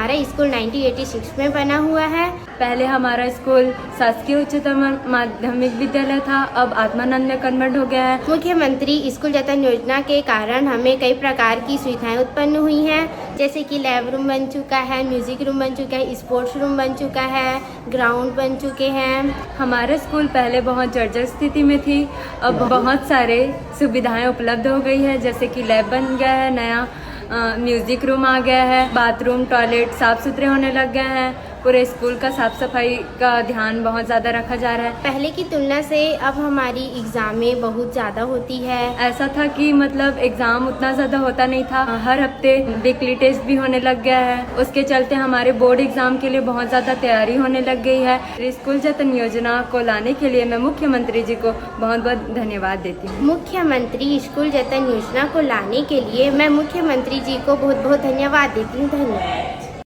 हमारा स्कूल 1986 में बना हुआ है। पहले हमारा स्कूल शासकीय उच्चतर माध्यमिक विद्यालय था, अब आत्मानंद में कन्वर्ट हो गया है। मुख्यमंत्री स्कूल जतन योजना के कारण हमें कई प्रकार की सुविधाएं उत्पन्न हुई हैं, जैसे कि लैब रूम बन चुका है, म्यूजिक रूम बन चुका है, स्पोर्ट्स रूम बन चुका है, ग्राउंड बन चुके हैं। हमारा स्कूल पहले बहुत जर्जर स्थिति में थी, अब बहुत सारे सुविधाएं उपलब्ध हो गई है, जैसे कि लैब बन गया है, नया म्यूजिक रूम आ गया है, बाथरूम टॉयलेट साफ सुथरे होने लग गए हैं, पूरे स्कूल का साफ सफाई का ध्यान बहुत ज़्यादा रखा जा रहा है। पहले की तुलना से अब हमारी एग्ज़ामें बहुत ज़्यादा होती है। ऐसा था कि मतलब एग्ज़ाम उतना ज़्यादा होता नहीं था, हर हफ्ते वीकली टेस्ट भी होने लग गया है, उसके चलते हमारे बोर्ड एग्ज़ाम के लिए बहुत ज़्यादा तैयारी होने लग गई है। स्कूल जतन योजना को लाने के लिए मैं मुख्यमंत्री जी को बहुत बहुत धन्यवाद देती हूँ। मुख्यमंत्री स्कूल जतन योजना को लाने के लिए मैं मुख्यमंत्री जी को बहुत बहुत धन्यवाद देती हूँ। धन्यवाद।